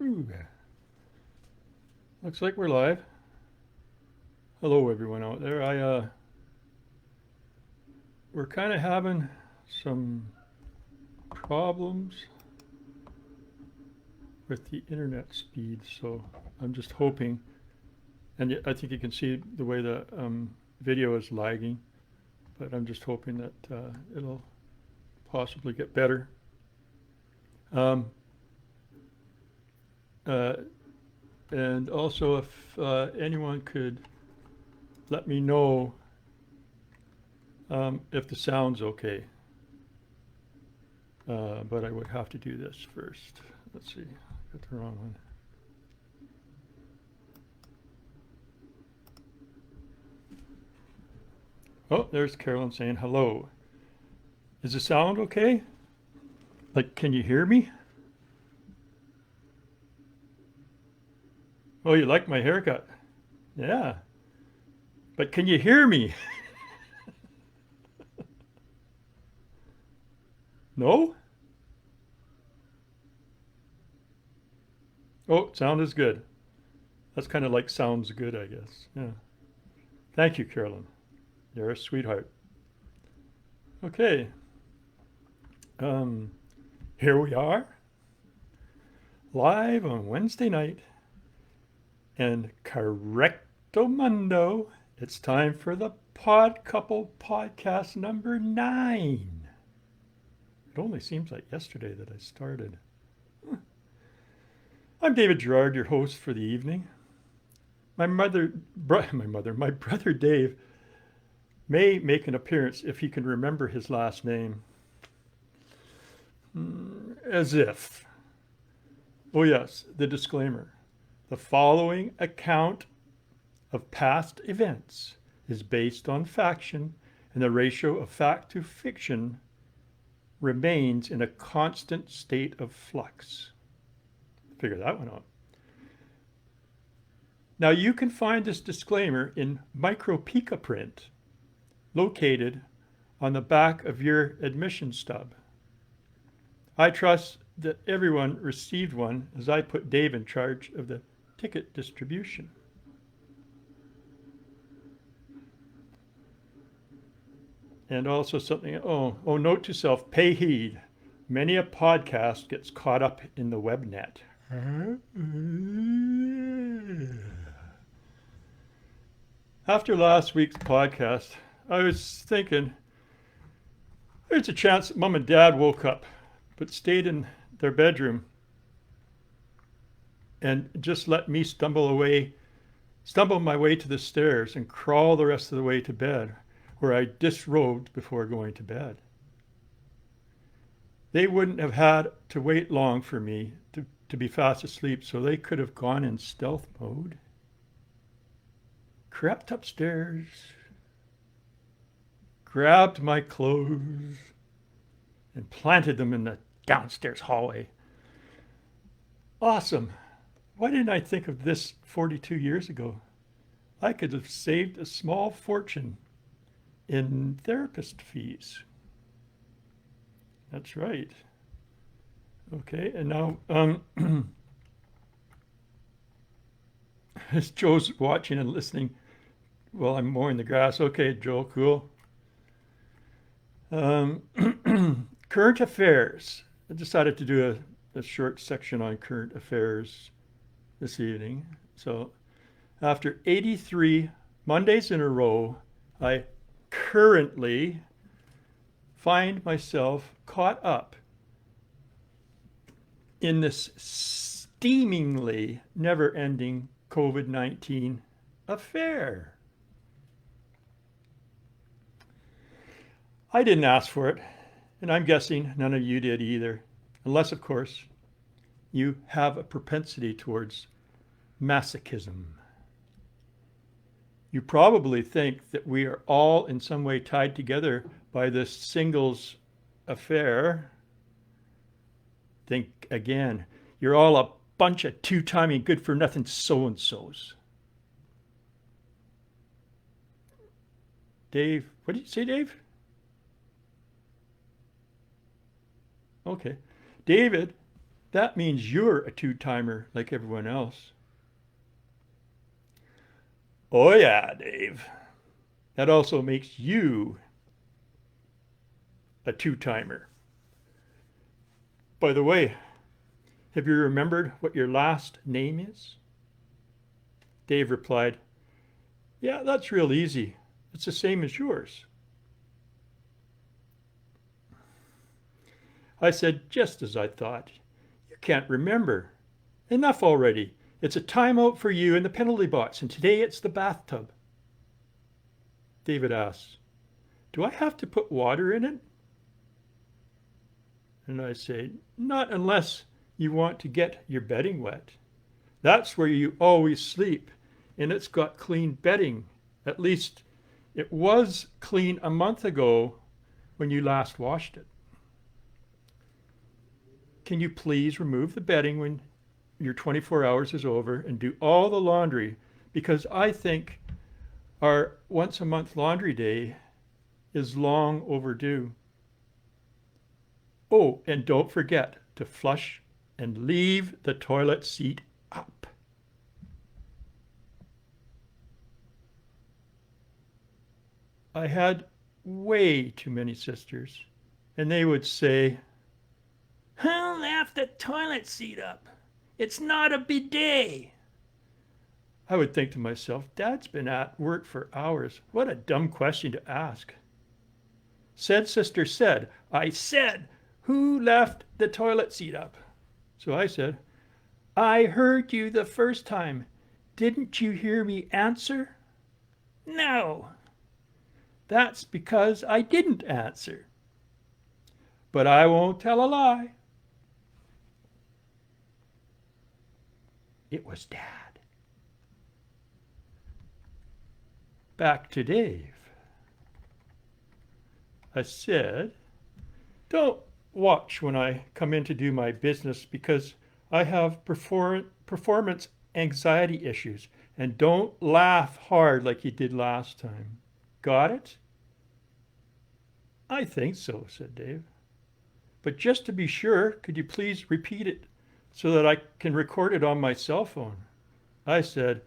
Ooh. Looks like we're live. Hello, everyone out there. We're kind of having some problems with the internet speed, so I'm just hoping, and I think you can see the way the video is lagging, but I'm just hoping that it'll possibly get better. Um, uh, and also, if anyone could let me know if the sound's okay. But I would have to do this first. Let's see, got the wrong one. Oh, there's Carolyn saying hello. Is the sound okay? Like, can you hear me? Oh, you like my haircut? Yeah. But can you hear me? No? Oh, sound is good. That's kind of like sounds good, I guess. Yeah. Thank you, Carolyn. You're a sweetheart. Okay. Um, Here we are, live on Wednesday night. And correcto mundo, it's time for the Pod Couple podcast number 9. It only seems like yesterday that I started. I'm David Gerard, your host for the evening. My brother Dave may make an appearance if he can remember his last name. As if. Oh yes, the disclaimer. The following account of past events is based on faction, and the ratio of fact to fiction remains in a constant state of flux. Figure that one out. Now you can find this disclaimer in micro pica print located on the back of your admission stub. I trust that everyone received one as I put Dave in charge of the ticket distribution. And also something, note to self, pay heed. Many a podcast gets caught up in the web net. After last week's podcast, I was thinking, there's a chance that Mom and Dad woke up, but stayed in their bedroom and just let me stumble my way to the stairs and crawl the rest of the way to bed, where I disrobed before going to bed. They wouldn't have had to wait long for me to be fast asleep, so they could have gone in stealth mode, crept upstairs, grabbed my clothes, and planted them in the downstairs hallway. Awesome. Why didn't I think of this 42 years ago? I could have saved a small fortune in therapist fees. That's right. Okay, and now as Joe's watching and listening while I'm mowing the grass. Okay, Joe, cool. Current affairs. I decided to do a short section on current affairs this evening. So after 83 Mondays in a row, I currently find myself caught up in this steamingly never-ending COVID-19 affair. I didn't ask for it, and I'm guessing none of you did either, unless, of course, you have a propensity towards masochism. You probably think that we are all in some way tied together by this singles affair. Think again. You're all a bunch of two-timing good-for-nothing so-and-sos. Dave, what did you say, Dave? Okay. David That means you're a two-timer like everyone else. Oh yeah, Dave. That also makes you a two-timer. By the way, have you remembered what your last name is? Dave replied, yeah, that's real easy. It's the same as yours. I said, just as I thought. You can't remember. Enough already. It's a timeout for you in the penalty box, and today it's the bathtub. David asks, do I have to put water in it? And I say, not unless you want to get your bedding wet. That's where you always sleep, and it's got clean bedding. At least it was clean a month ago when you last washed it. Can you please remove the bedding when your 24 hours is over and do all the laundry? Because I think our once a month laundry day is long overdue. Oh, and don't forget to flush and leave the toilet seat up. I had way too many sisters, and they would say, who left the toilet seat up? It's not a bidet. I would think to myself, Dad's been at work for hours. What a dumb question to ask. Said sister said, I said, who left the toilet seat up? So I said, I heard you the first time. Didn't you hear me answer? No. That's because I didn't answer. But I won't tell a lie. It was Dad. Back to Dave. I said, don't watch when I come in to do my business because I have performance anxiety issues, and don't laugh hard like you did last time. Got it? I think so, said Dave. But just to be sure, could you please repeat it so that I can record it on my cell phone? I said,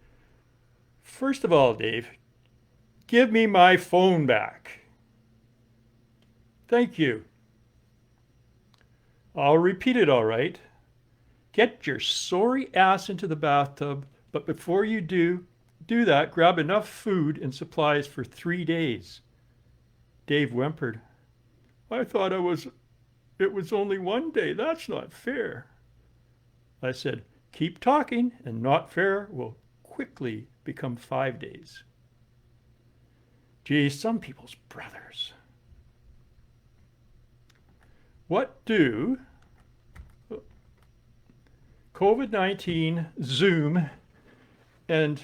first of all, Dave, give me my phone back. Thank you. I'll repeat it all right. Get your sorry ass into the bathtub, but before you do that, grab enough food and supplies for 3 days. Dave whimpered. I thought it was only 1 day. That's not fair. I said, keep talking, and not fair will quickly become 5 days. Gee, some people's brothers. What do COVID-19, Zoom, and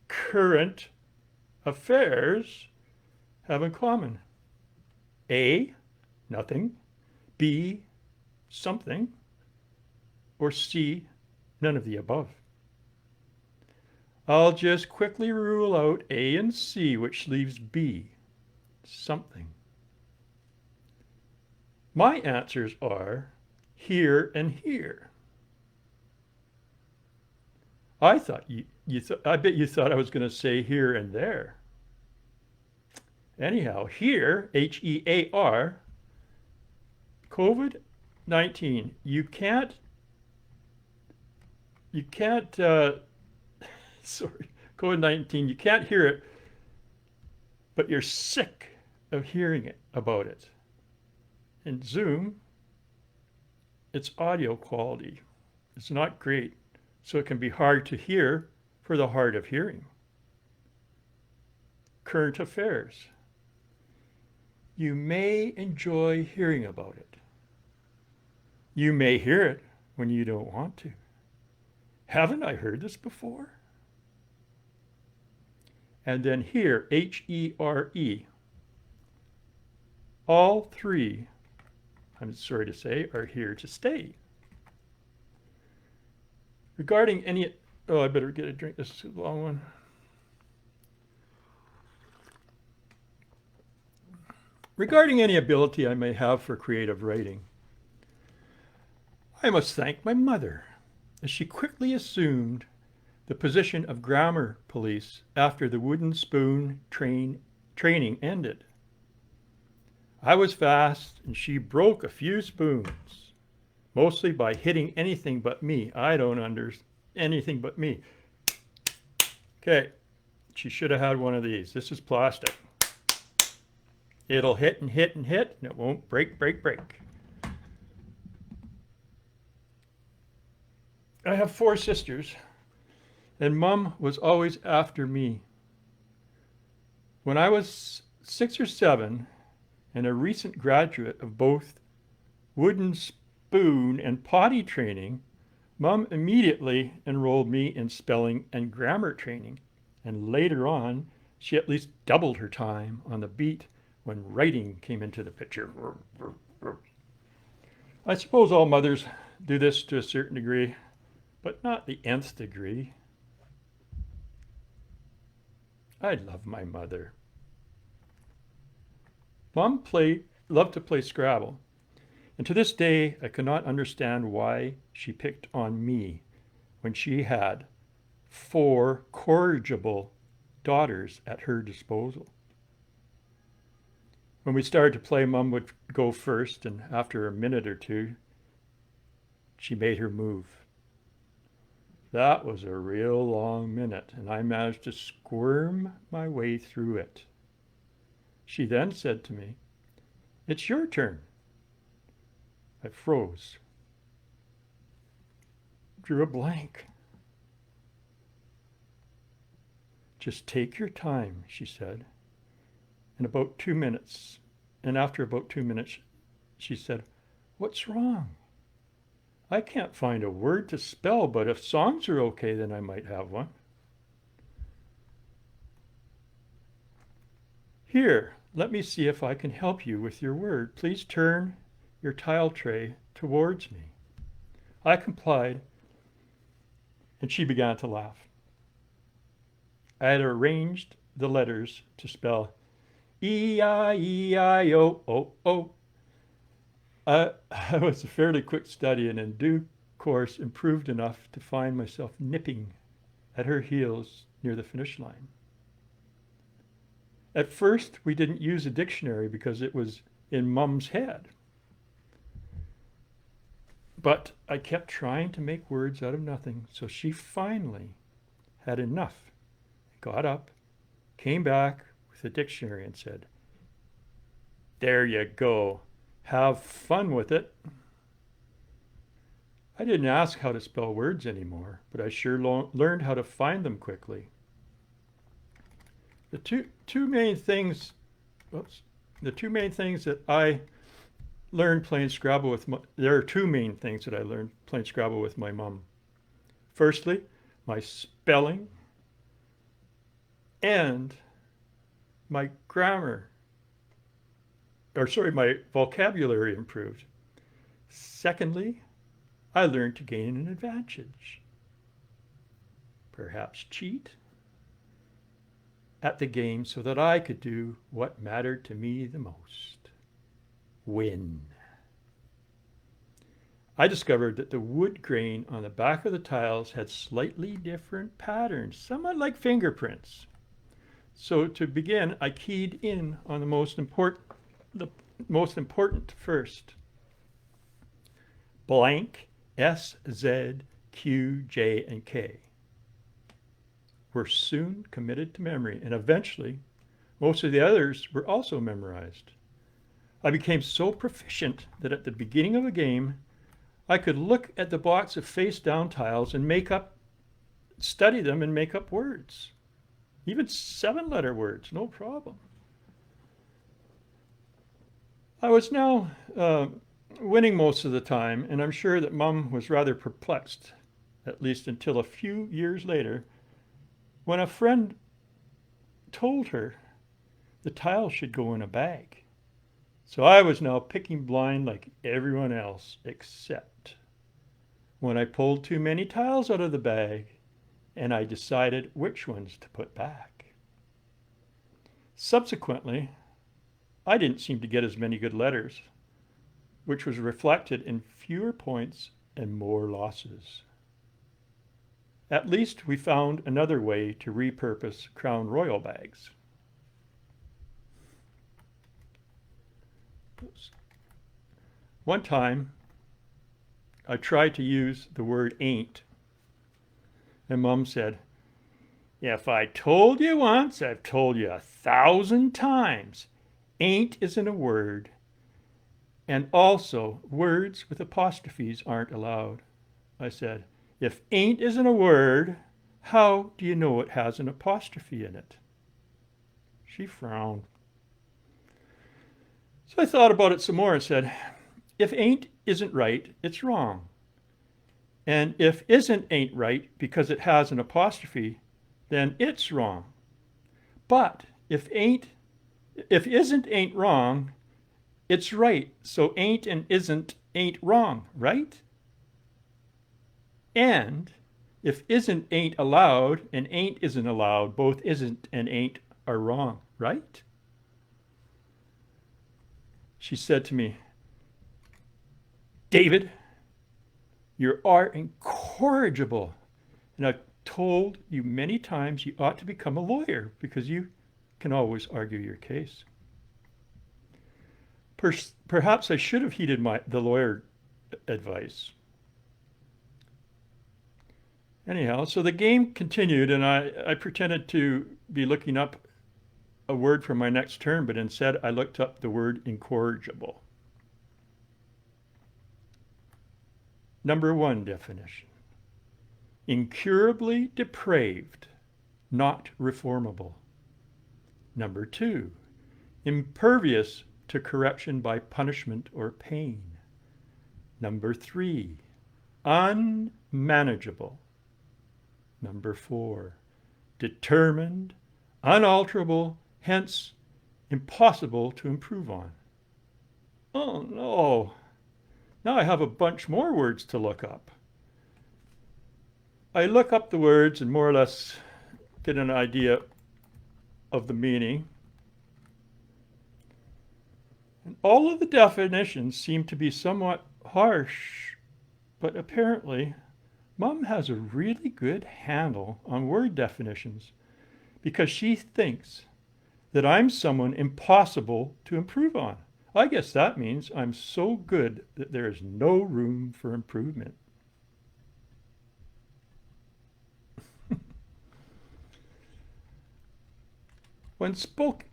current affairs have in common? A, nothing. B, something. Or C, none of the above. I'll just quickly rule out A and C, which leaves B, something. My answers are here and here. I bet you thought I was going to say here and there. Anyhow, here, H-E-A-R, COVID-19. You can't, sorry, COVID-19, you can't hear it, but you're sick of hearing it about it. In Zoom, its audio quality is not great, so it can be hard to hear for the hard of hearing. Current affairs. You may enjoy hearing about it. You may hear it when you don't want to. Haven't I heard this before? And then here, H-E-R-E. All three, I'm sorry to say, are here to stay. Regarding any, I better get a drink, this is a long one. Regarding any ability I may have for creative writing, I must thank my mother, as she quickly assumed the position of grammar police after the wooden spoon training ended. I was fast, and she broke a few spoons, mostly by hitting anything but me. I don't understand anything but me. Okay, she should have had one of these. This is plastic. It'll hit and hit and hit, and it won't break. I have 4 sisters, and Mum was always after me. When I was 6 or 7, and a recent graduate of both wooden spoon and potty training, Mum immediately enrolled me in spelling and grammar training, and later on, she at least doubled her time on the beat when writing came into the picture. I suppose all mothers do this to a certain degree, but not the nth degree. I love my mother. Mom loved to play Scrabble, and to this day I cannot understand why she picked on me when she had 4 corrigible daughters at her disposal. When we started to play, Mum would go first, and after a minute or two, she made her move. That was a real long minute, and I managed to squirm my way through it. She then said to me, "It's your turn." I froze, drew a blank. "Just take your time," she said. And after about 2 minutes, she said, "What's wrong? I can't find a word to spell, but if songs are okay, then I might have one." "Here, let me see if I can help you with your word. Please turn your tile tray towards me." I complied, and she began to laugh. I had arranged the letters to spell E-I-E-I-O-O-O. I was a fairly quick study, and in due course improved enough to find myself nipping at her heels near the finish line. At first, we didn't use a dictionary because it was in Mum's head. But I kept trying to make words out of nothing, so she finally had enough, got up, came back with a dictionary and said, "There you go. Have fun with it." I didn't ask how to spell words anymore, but I sure learned how to find them quickly. The two main things that I learned playing Scrabble with there are 2 main things that I learned playing Scrabble with my mum. Firstly, my spelling and my my vocabulary improved. Secondly, I learned to gain an advantage. Perhaps cheat at the game so that I could do what mattered to me the most: win. I discovered that the wood grain on the back of the tiles had slightly different patterns, somewhat like fingerprints. So to begin, I keyed in on the most important first. Blank, S, Z, Q, J, and K were soon committed to memory, and eventually most of the others were also memorized. I became so proficient that at the beginning of a game, I could look at the blocks of face-down tiles and study them and make up words. Even 7-letter words, no problem. I was now winning most of the time, and I'm sure that Mum was rather perplexed, at least until a few years later, when a friend told her the tiles should go in a bag. So I was now picking blind like everyone else, except when I pulled too many tiles out of the bag and I decided which ones to put back. Subsequently, I didn't seem to get as many good letters, which was reflected in fewer points and more losses. At least we found another way to repurpose Crown Royal bags. One time, I tried to use the word ain't, and Mom said, "If I told you once, I've told you 1,000 times. Ain't isn't a word. And also, words with apostrophes aren't allowed." I said, "If ain't isn't a word, how do you know it has an apostrophe in it?" She frowned. So I thought about it some more and said, if ain't isn't right, it's wrong. And if isn't ain't right because it has an apostrophe, then it's wrong. But if isn't ain't wrong, it's right. So ain't and isn't ain't wrong, right? And if isn't ain't allowed and ain't isn't allowed, both isn't and ain't are wrong, right? She said to me, "David, you are incorrigible. And I've told you many times you ought to become a lawyer because you can always argue your case." Perhaps I should have heeded the lawyer advice. Anyhow, so the game continued, and I pretended to be looking up a word for my next term, but instead I looked up the word incorrigible. Number 1 definition: incurably depraved, not reformable. Number 2, impervious to correction by punishment or pain. Number 3, unmanageable. Number 4, determined, unalterable, hence impossible to improve on. Oh no, now I have a bunch more words to look up. I look up the words and more or less get an idea of the meaning. And all of the definitions seem to be somewhat harsh, but apparently Mom has a really good handle on word definitions because she thinks that I'm someone impossible to improve on. I guess that means I'm so good that there is no room for improvement. When spoken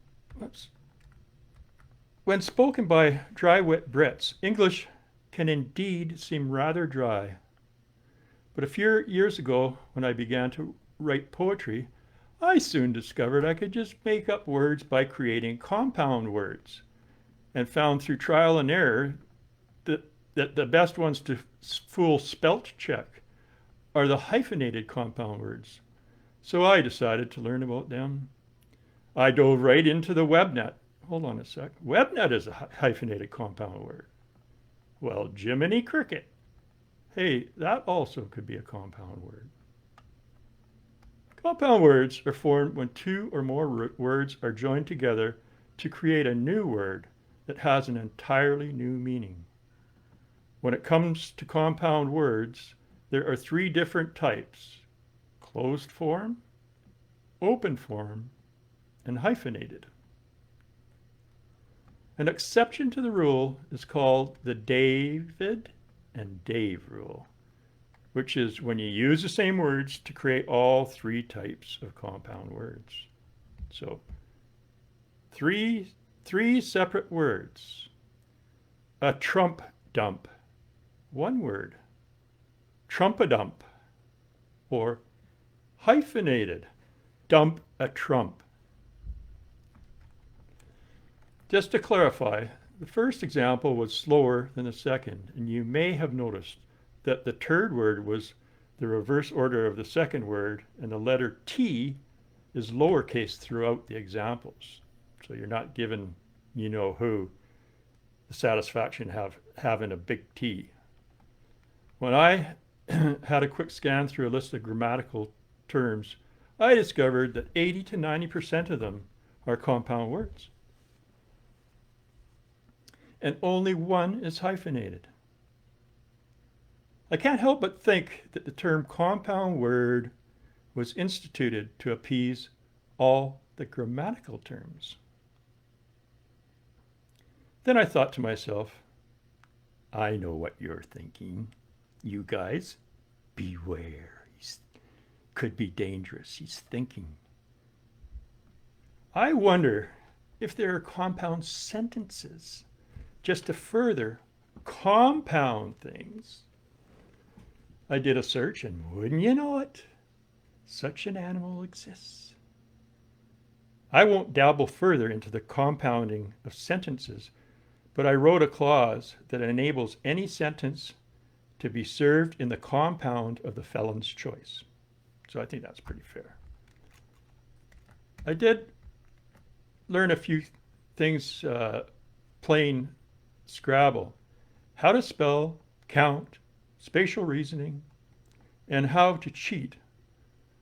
by dry-wit Brits, English can indeed seem rather dry. But a few years ago, when I began to write poetry, I soon discovered I could just make up words by creating compound words, and found through trial and error that the best ones to fool spelt check are the hyphenated compound words. So I decided to learn about them. I dove right into the webnet. Hold on a sec. Webnet is a hyphenated compound word. Well, Jiminy Cricket. Hey, that also could be a compound word. Compound words are formed when 2 or more words are joined together to create a new word that has an entirely new meaning. When it comes to compound words, there are 3 different types: closed form, open form, and hyphenated. An exception to the rule is called the David and Dave rule, which is when you use the same words to create all 3 types of compound words. So three separate words. A trump dump, 1 word. Trump-a-dump, or hyphenated, dump a trump. Just to clarify, the first example was slower than the second, and you may have noticed that the third word was the reverse order of the second word, and the letter T is lowercase throughout the examples. So you're not given you-know-who the satisfaction of having a big T. When I had a quick scan through a list of grammatical terms, I discovered that 80 to 90% of them are compound words. And only 1 is hyphenated. I can't help but think that the term compound word was instituted to appease all the grammatical terms. Then I thought to myself, I know what you're thinking. You guys, beware. He could be dangerous. He's thinking. I wonder if there are compound sentences just to further compound things. I did a search, and wouldn't you know it, such an animal exists. I won't dabble further into the compounding of sentences, but I wrote a clause that enables any sentence to be served in the compound of the felon's choice. So I think that's pretty fair. I did learn a few things playing Scrabble. How to spell, count, spatial reasoning, and how to cheat.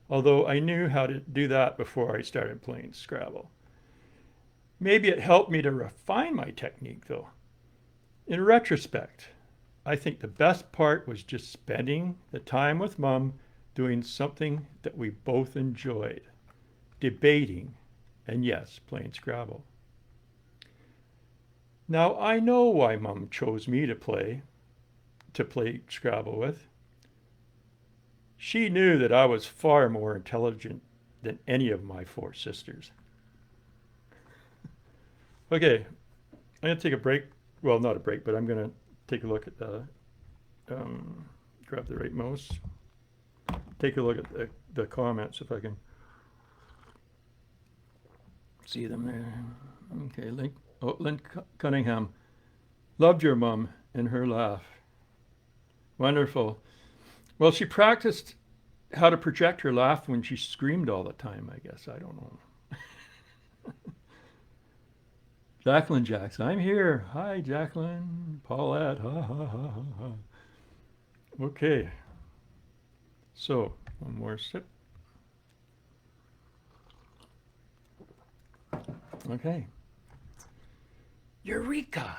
Although I knew how to do that before I started playing Scrabble. Maybe it helped me to refine my technique, though. In retrospect, I think the best part was just spending the time with Mum doing something that we both enjoyed, debating, and yes, playing Scrabble. Now, I know why Mum chose me to play Scrabble with. She knew that I was far more intelligent than any of my four sisters. Okay, I'm going to take a break. Well, not a break, but I'm going to take a look at the, grab the right mouse. Take a look at the comments if I can see them there. Okay, Lynn Cunningham. Loved your mum and her laugh. Wonderful. Well, she practiced how to project her laugh when she screamed all the time, I guess. I don't know. Jacqueline Jacks, I'm here. Hi, Jacqueline. Paulette. Ha, ha, ha, ha, ha. Okay. So, one more sip. Okay. Eureka!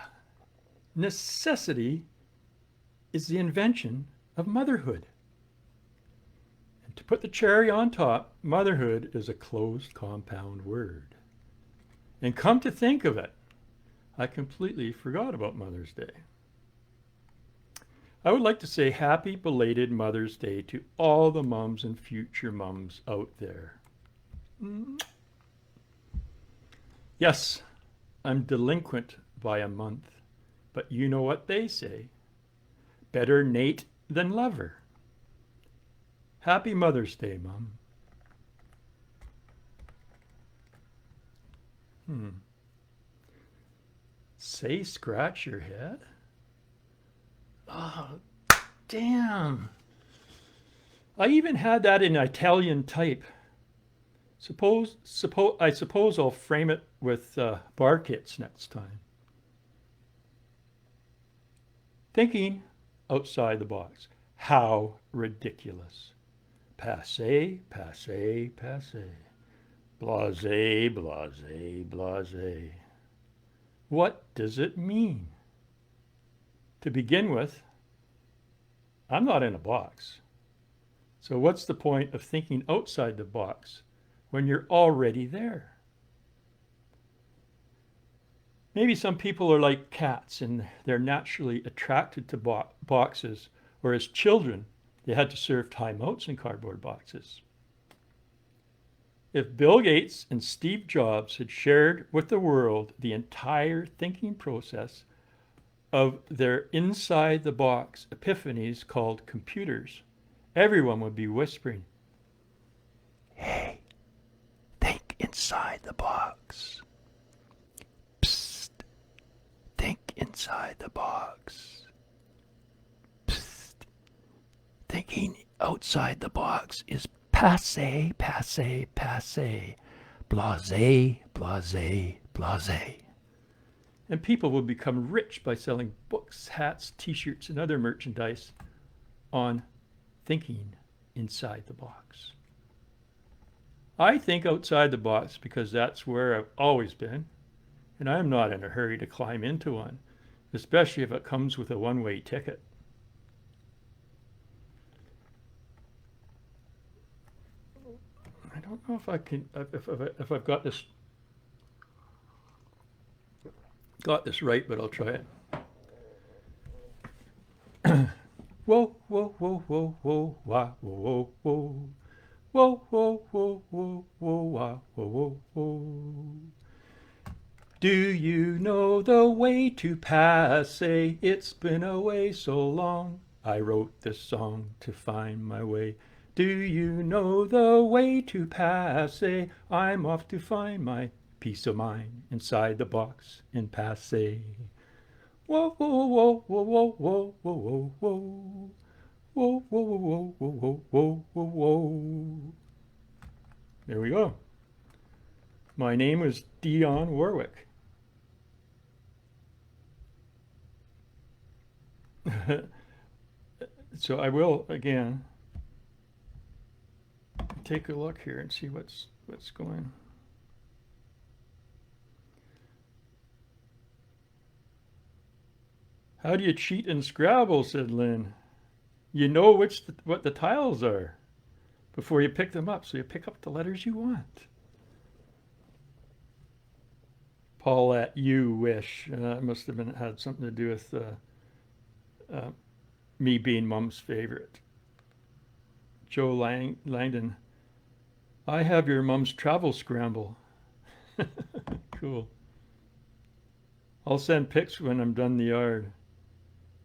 Necessity is the invention of motherhood. And to put the cherry on top, motherhood is a closed compound word. And come to think of it, I completely forgot about Mother's Day. I would like to say happy belated Mother's Day to all the mums and future mums out there. Yes, I'm delinquent by a month, but you know what they say. Better Nate than lover. Happy Mother's Day, Mum. Say scratch your head? Oh, damn. I even had that in Italian type. I suppose I'll frame it with bar kits next time. Thinking outside the box. How ridiculous. Passé, passé, passé. Blasé, blasé, blasé. What does it mean? To begin with, I'm not in a box. So what's the point of thinking outside the box when you're already there? Maybe some people are like cats and they're naturally attracted to boxes, or as children, they had to serve timeouts in cardboard boxes. If Bill Gates and Steve Jobs had shared with the world the entire thinking process of their inside-the-box epiphanies called computers, everyone would be whispering, "Hey, think inside the box. Psst, think inside the box. Psst, thinking outside the box is passé, passé, passé, blasé, blasé, blasé." And people will become rich by selling books, hats, t-shirts, and other merchandise on thinking inside the box. I think outside the box because that's where I've always been, and I'm not in a hurry to climb into one, especially if it comes with a one-way ticket. don't know if I can, if I've got this right, but I'll try it. Whoa, whoa, whoa, whoa, whoa, wah, whoa, whoa, whoa. Whoa, whoa, whoa, whoa, whoa, wah, whoa, whoa, whoa. Do you know the way to Passy? It's been away so long. I wrote this song to find my way. Do you know the way to Passy? I'm off to find my peace of mind inside the box in Passy. Whoa, whoa, whoa, whoa, whoa, whoa, whoa, whoa, whoa. Whoa, whoa, whoa, whoa, whoa, whoa, whoa, whoa. There we go. My name was Dionne Warwick. So I will, again, take a look here and see what's going. How do you cheat in Scrabble, said Lynn. You know what the tiles are before you pick them up, so you pick up the letters you want. Paulette, you wish. It must have had something to do with me being Mom's favorite. Joe Langdon, I have your Mom's travel scramble. Cool. I'll send pics when I'm done the yard.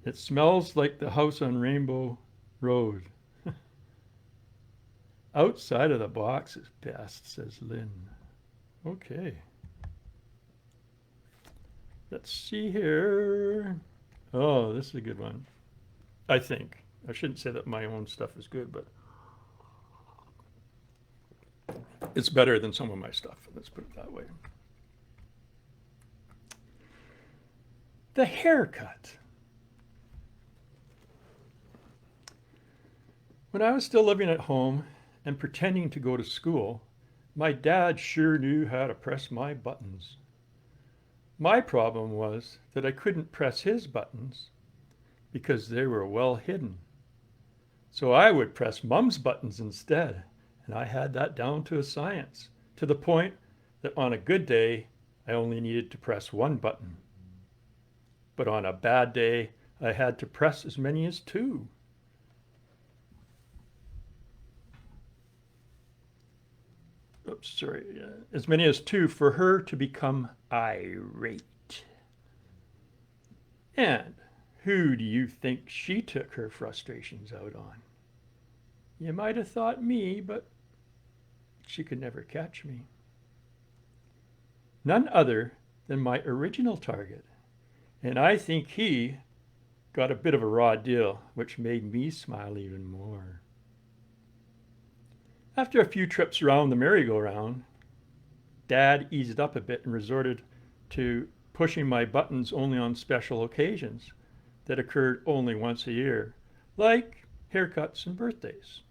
It smells like the house on Rainbow Road. Outside of the box is best, says Lynn. Okay. Let's see here. Oh, this is a good one. I think. I shouldn't say that my own stuff is good, but it's better than some of my stuff. Let's put it that way. The haircut. When I was still living at home and pretending to go to school, my dad sure knew how to press my buttons. My problem was that I couldn't press his buttons because they were well hidden. So I would press Mom's buttons instead, and I had that down to a science, to the point that on a good day, I only needed to press one button. But on a bad day, I had to press as many as two. Oops, sorry, as many as two for her to become irate. And who do you think she took her frustrations out on? You might have thought me, but she could never catch me. None other than my original target. And I think he got a bit of a raw deal, which made me smile even more. After a few trips around the merry-go-round, Dad eased up a bit and resorted to pushing my buttons only on special occasions that occurred only once a year, like haircuts and birthdays.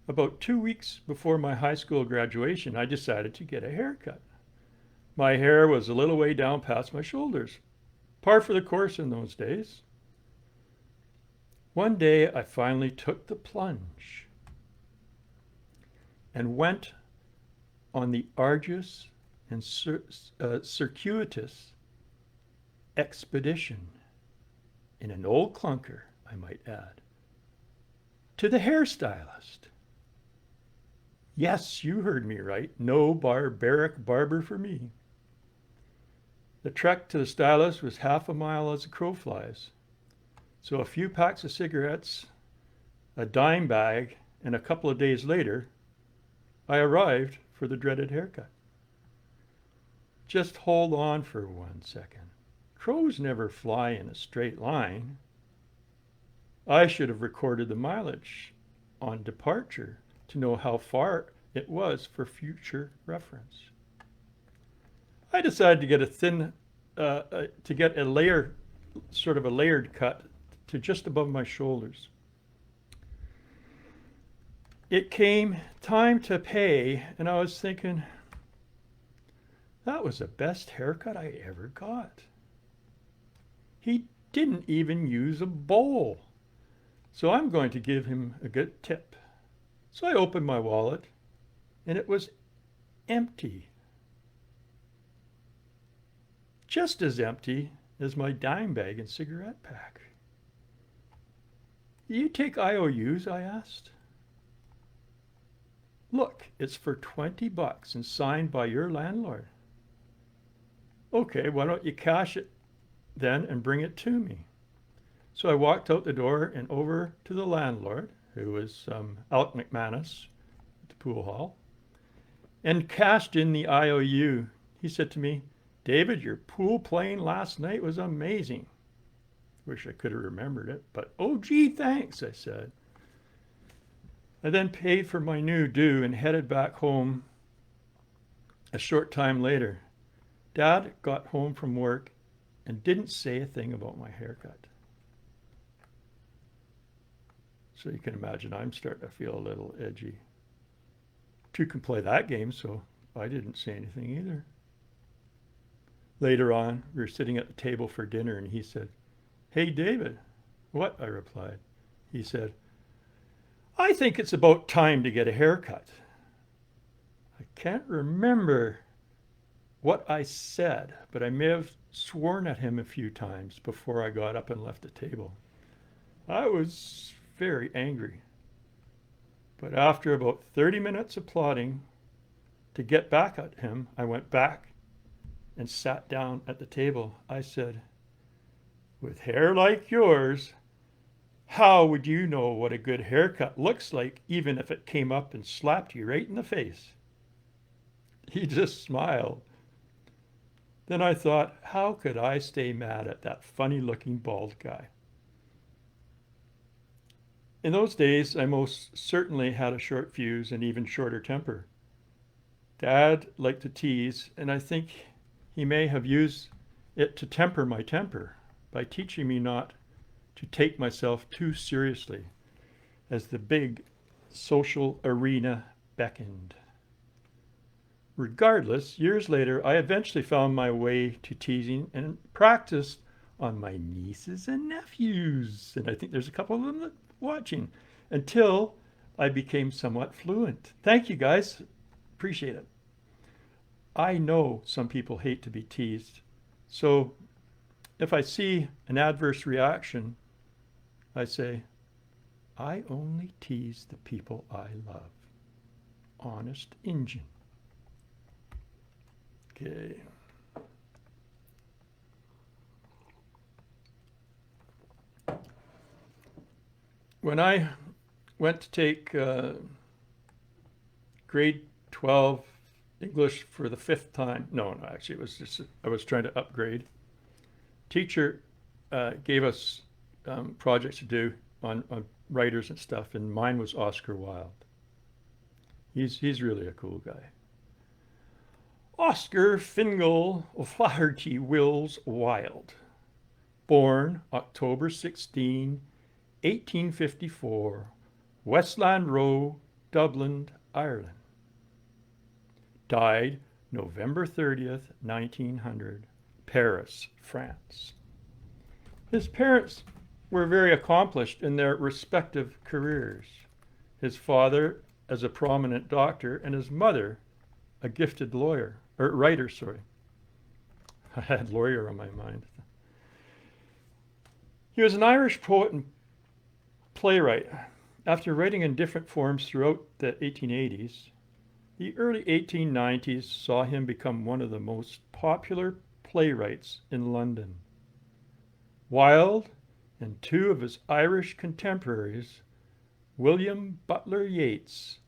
About 2 weeks before my high school graduation, I decided to get a haircut. My hair was a little way down past my shoulders, par for the course in those days. One day, I finally took the plunge and went on the arduous and circuitous expedition, in an old clunker, I might add, to the hairstylist. Yes, you heard me right. No barbaric barber for me. The trek to the stylist was half a mile as the crow flies. So a few packs of cigarettes, a dime bag, and a couple of days later, I arrived for the dreaded haircut. Just hold on for 1 second. Crows never fly in a straight line. I should have recorded the mileage on departure to know how far it was for future reference. I decided to get a layered cut to just above my shoulders. It came time to pay, and I was thinking, that was the best haircut I ever got. He didn't even use a bowl, so I'm going to give him a good tip. So I opened my wallet and it was empty. Just as empty as my dime bag and cigarette pack. You take IOUs? I asked. Look, it's for $20 and signed by your landlord. Okay, why don't you cash it then and bring it to me? So I walked out the door and over to the landlord, who was Alec McManus at the pool hall, and cashed in the IOU. He said to me, David, your pool playing last night was amazing. Wish I could have remembered it, but oh gee, thanks, I said. I then paid for my new due and headed back home. A short time later, Dad got home from work and didn't say a thing about my haircut. So you can imagine I'm starting to feel a little edgy. Two can play that game, so I didn't say anything either. Later on, we were sitting at the table for dinner and he said, Hey, David. What? I replied. He said, I think it's about time to get a haircut. I can't remember what I said, but I may have sworn at him a few times before I got up and left the table. I was very angry. But after about 30 minutes of plotting to get back at him, I went back and sat down at the table. I said, with hair like yours, how would you know what a good haircut looks like even if it came up and slapped you right in the face? He just smiled. Then I thought, how could I stay mad at that funny-looking bald guy? In those days, I most certainly had a short fuse and even shorter temper. Dad liked to tease, and I think he may have used it to temper my temper by teaching me not to take myself too seriously as the big social arena beckoned. Regardless, years later, I eventually found my way to teasing and practiced on my nieces and nephews. And I think there's a couple of them watching until I became somewhat fluent. Thank you, guys. Appreciate it. I know some people hate to be teased. So if I see an adverse reaction, I say, I only tease the people I love. Honest Injun. Okay. When I went to take grade 12 English for the 5th time, no, actually it was just, I was trying to upgrade. Teacher gave us projects to do on writers and stuff, and mine was Oscar Wilde. He's really a cool guy. Oscar Fingal O'Flaherty Wills Wilde, born October 16, 1854, Westland Row, Dublin, Ireland. Died November 30th, 1900, Paris, France. His parents were very accomplished in their respective careers. His father as a prominent doctor and his mother a gifted writer. I had lawyer on my mind. He was an Irish poet and playwright. After writing in different forms throughout the 1880s, the early 1890s saw him become one of the most popular playwrights in London. Wilde and two of his Irish contemporaries, William Butler Yeats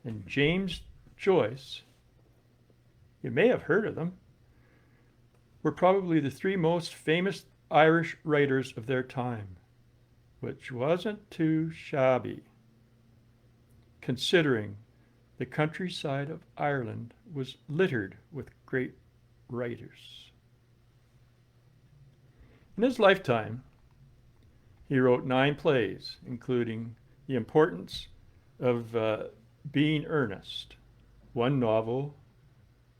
and James Joyce, you may have heard of them, were probably the three most famous Irish writers of their time, which wasn't too shabby, considering the countryside of Ireland was littered with great writers. In his lifetime, he wrote 9 plays, including The Importance of Being Earnest, 1 novel,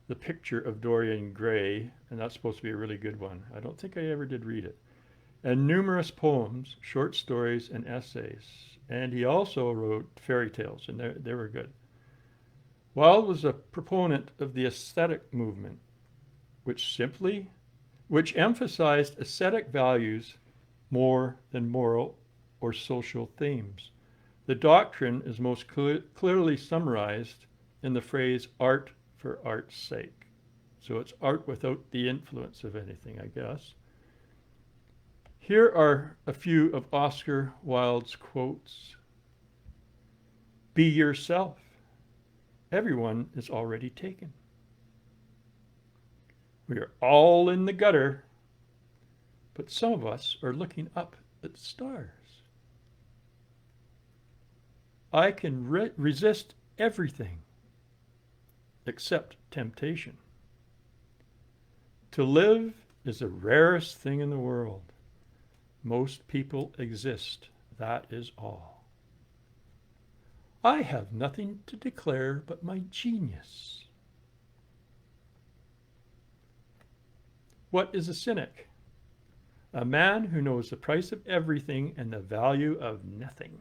The Picture of Dorian Gray, and that's supposed to be a really good one. I don't think I ever did read it. And numerous poems, short stories, and essays. And he also wrote fairy tales, and they were good. Wilde was a proponent of the aesthetic movement, which emphasized aesthetic values more than moral or social themes. The doctrine is most clearly summarized in the phrase art for art's sake. So it's art without the influence of anything, I guess. Here are a few of Oscar Wilde's quotes. Be yourself. Everyone is already taken. We are all in the gutter, but some of us are looking up at the stars. I can resist everything except temptation. To live is the rarest thing in the world. Most people exist, that is all. I have nothing to declare but my genius. What is a cynic? A man who knows the price of everything and the value of nothing.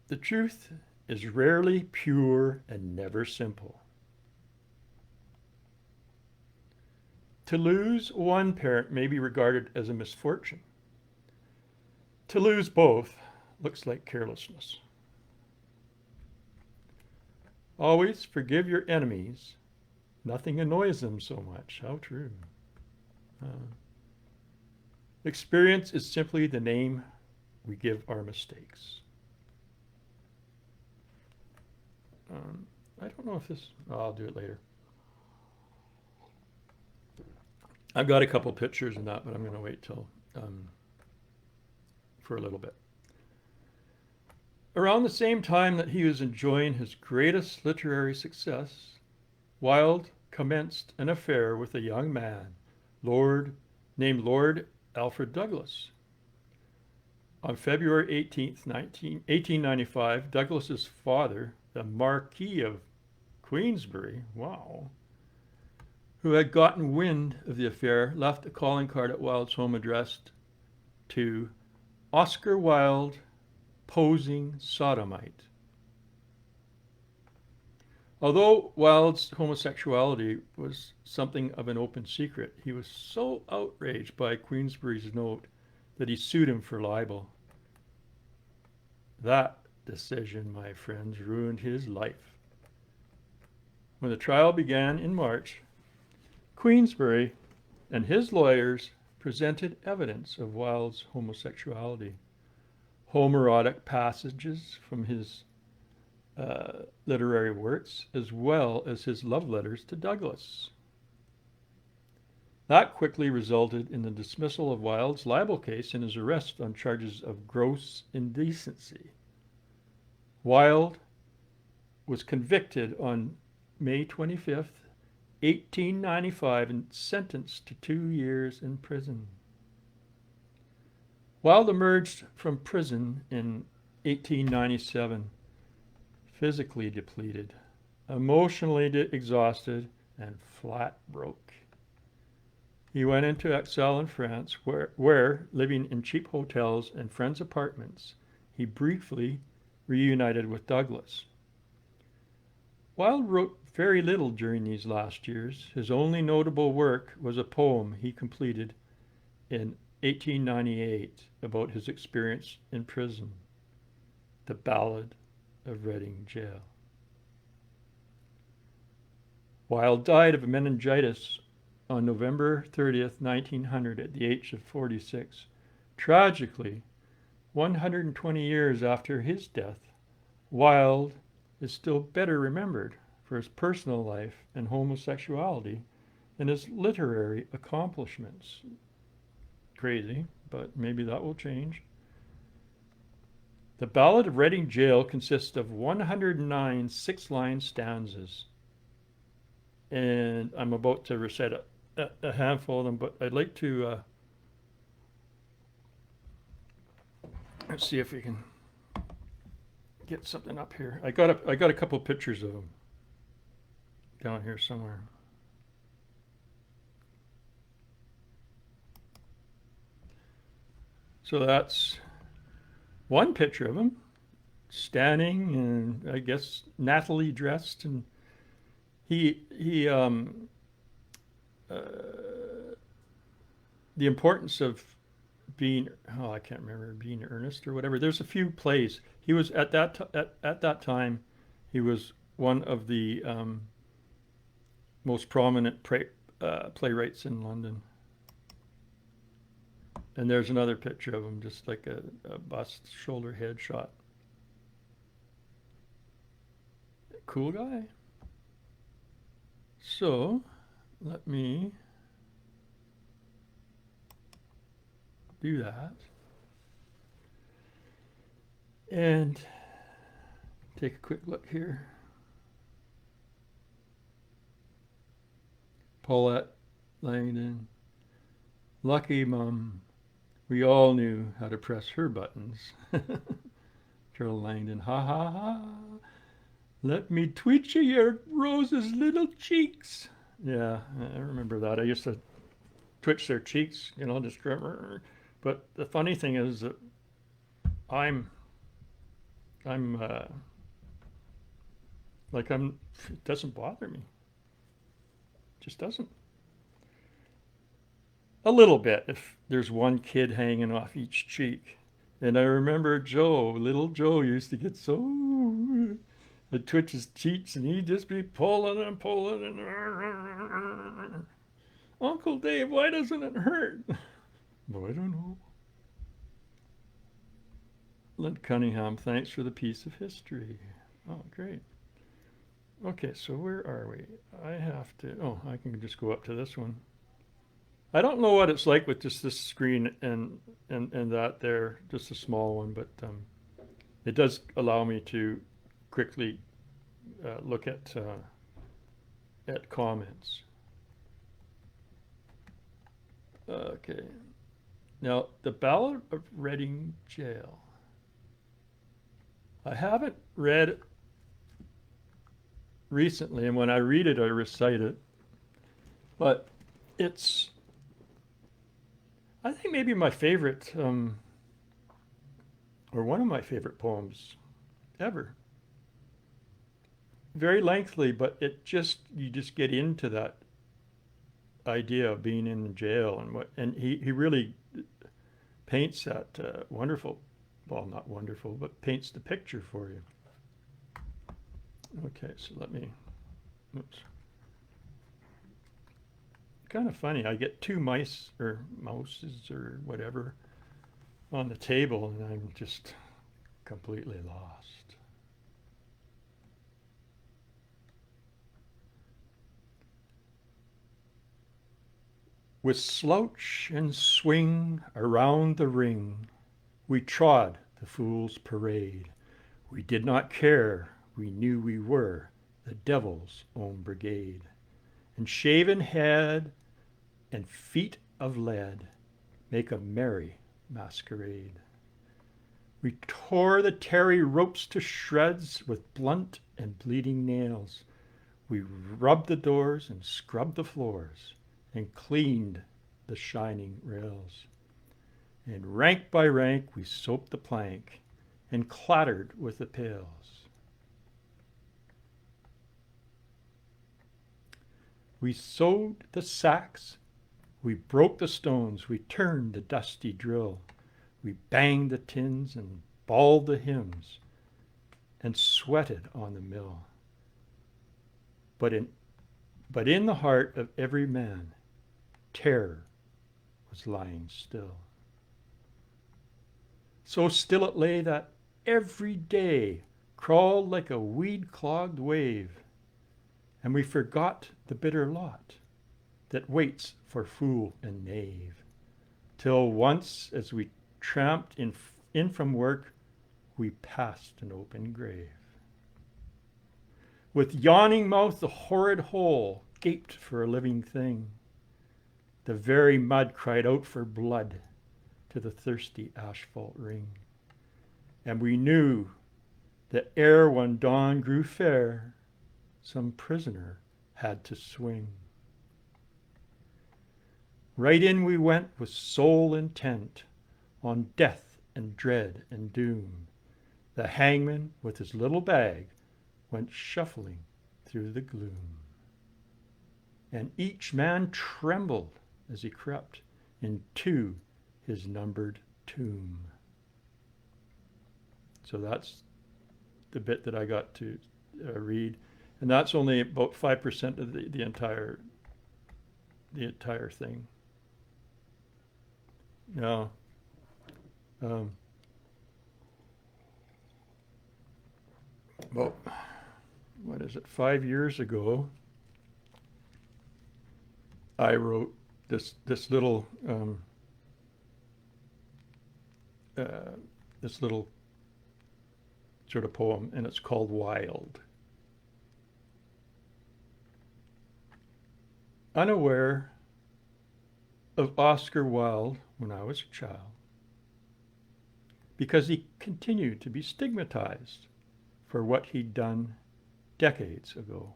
The truth is rarely pure and never simple. To lose one parent may be regarded as a misfortune. To lose both looks like carelessness. Always forgive your enemies. Nothing annoys them so much. How true. Experience is simply the name we give our mistakes. I don't know if this... I'll do it later. I've got a couple pictures and that, but I'm going to wait till for a little bit. Around the same time that he was enjoying his greatest literary success, Wilde commenced an affair with a young man named Lord Alfred Douglas. On February 18th, 1895, Douglas's father, the Marquis of Queensberry, who had gotten wind of the affair, left a calling card at Wilde's home addressed to Oscar Wilde, posing sodomite. Although Wilde's homosexuality was something of an open secret, he was so outraged by Queensberry's note that he sued him for libel. That decision, my friends, ruined his life. When the trial began in March, Queensberry and his lawyers presented evidence of Wilde's homosexuality, homoerotic passages from his literary works, as well as his love letters to Douglas. That quickly resulted in the dismissal of Wilde's libel case and his arrest on charges of gross indecency. Wilde was convicted on May 25th, 1895, and sentenced to 2 years in prison. Wilde emerged from prison in 1897, physically depleted, emotionally exhausted, and flat broke. He went into exile in France, where, living in cheap hotels and friends' apartments, he briefly reunited with Douglas. Wilde wrote very little during these last years. His only notable work was a poem he completed in 1898 about his experience in prison, The Ballad of Reading Gaol. Wilde died of meningitis on November 30th, 1900, at the age of 46. Tragically, 120 years after his death, Wilde is still better remembered for his personal life and homosexuality than his literary accomplishments. Crazy, but maybe that will change. The Ballad of Reading Gaol consists of 109 six-line stanzas, and I'm about to recite a handful of them, but I'd like to let's see if we can get something up here. I got a couple pictures of them down here somewhere. So that's one picture of him. standing, and I guess Natalie dressed, and he uh, the importance of being, oh, I can't remember, being earnest or whatever. There's a few plays. He was at that time, he was one of the most prominent playwrights in London. And there's another picture of him, just like a bust, shoulder, head shot. Cool guy. So let me do that. And take a quick look here. Paulette Langdon. Lucky Mum. We all knew how to press her buttons. Carol Langdon. Ha ha ha. Let me tweet you your Rose's little cheeks. Yeah, I remember that. I used to twitch their cheeks, you know, just. But the funny thing is that I'm like it doesn't bother me. It just doesn't. A little bit if there's one kid hanging off each cheek. And I remember little Joe used to get so, it twitch his cheeks and he'd just be pulling and pulling and, Uncle Dave, why doesn't it hurt? Well, I don't know. Lynn Cunningham, thanks for the piece of history. Oh, great. Okay, so where are we? I have to, oh, I can just go up to this one. I don't know what it's like with just this screen and that there, just a small one, but it does allow me to quickly look at comments. Okay. Now, the Ballad of Reading Gaol. I haven't read recently, and when I read it, I recite it. But it's, I think, maybe my favorite, or one of my favorite poems ever. Very lengthy, but you just get into that idea of being in jail and he really paints that wonderful, well, not wonderful, but paints the picture for you. Okay, so let me, oops. Kind of funny, I get two mice or mouses or whatever on the table and I'm just completely lost. With slouch and swing around the ring, we trod the fool's parade. We did not care, we knew we were the devil's own brigade. And shaven head and feet of lead make a merry masquerade. We tore the tarry ropes to shreds with blunt and bleeding nails. We rubbed the doors and scrubbed the floors and cleaned the shining rails. And rank by rank we soaped the plank and clattered with the pails. We sewed the sacks, we broke the stones, we turned the dusty drill, we banged the tins and bawled the hymns and sweated on the mill. But in the heart of every man, terror was lying still. So still it lay that every day crawled like a weed-clogged wave, and we forgot the bitter lot that waits for fool and knave, till once as we tramped in from work, we passed an open grave. With yawning mouth the horrid hole gaped for a living thing. The very mud cried out for blood to the thirsty asphalt ring. And we knew that ere one dawn grew fair, some prisoner had to swing. Right in we went with soul intent on death and dread and doom, The hangman, with his little bag, went shuffling through the gloom, and each man trembled as he crept into his numbered tomb. So that's the bit that I got to read, and that's only about 5% of the entire thing. Now, about, what is it, 5 years ago, I wrote this little sort of poem, and it's called Wilde. Unaware of Oscar Wilde when I was a child, because he continued to be stigmatized for what he'd done decades ago.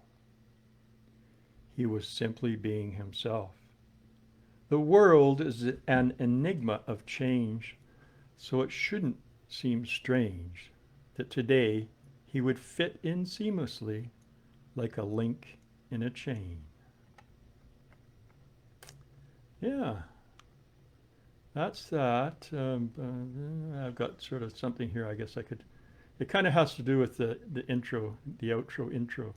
He was simply being himself. The world is an enigma of change, so it shouldn't seem strange that today he would fit in seamlessly like a link in a chain. Yeah, that's that. I've got sort of something here I guess I could, it kind of has to do with the intro, the outro intro.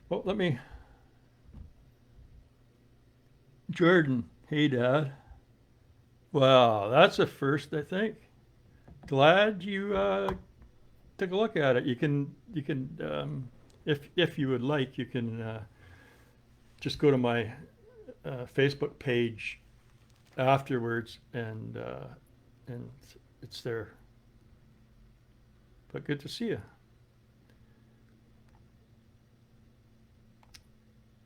Well, let me, Jordan, hey Dad. Wow, that's a first, I think. Glad you took a look at it. You can if you would like, you can just go to my Facebook page afterwards, and it's there. But good to see you.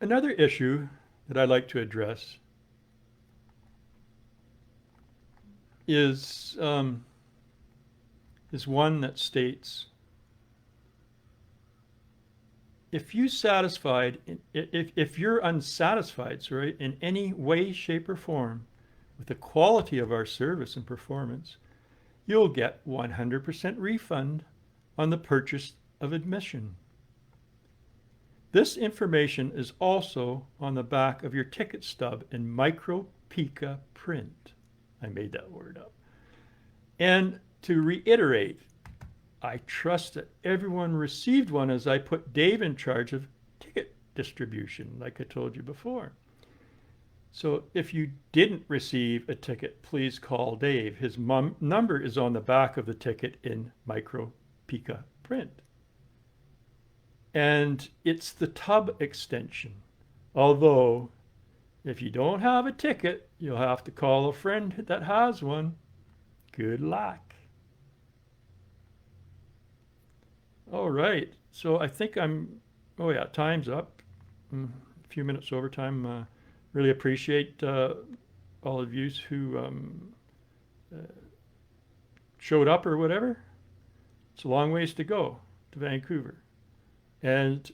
Another issue that I'd like to address is one that states, if you're unsatisfied, in any way, shape, or form with the quality of our service and performance, you'll get 100% refund on the purchase of admission. This information is also on the back of your ticket stub in micro pica print. I made that word up. And to reiterate, I trust that everyone received one, as I put Dave in charge of ticket distribution, like I told you before. So if you didn't receive a ticket, please call Dave. His number is on the back of the ticket in micro pica print. And it's the tub extension. Although, if you don't have a ticket, you'll have to call a friend that has one. Good luck. All right. So I think oh yeah, time's up. A few minutes overtime. Really appreciate all of you who showed up or whatever. It's a long ways to go to Vancouver. And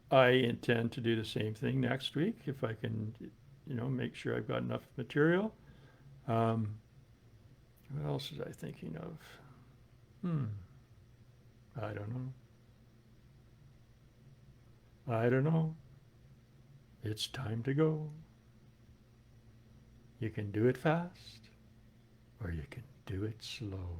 I intend to do the same thing next week if I can, make sure I've got enough material. What else was I thinking of? I don't know. It's time to go. You can do it fast, or you can do it slow.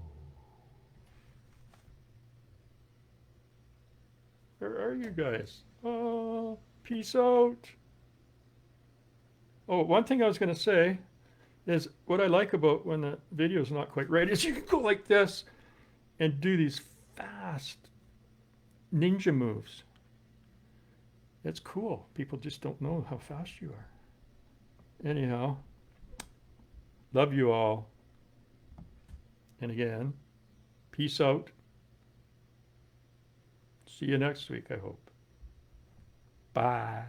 Where are you guys? Oh, peace out. Oh, one thing I was going to say is what I like about when the video is not quite right is you can go like this and do these fast ninja moves. It's cool. People just don't know how fast you are. Anyhow, love you all. And again, peace out. See you next week, I hope. Bye.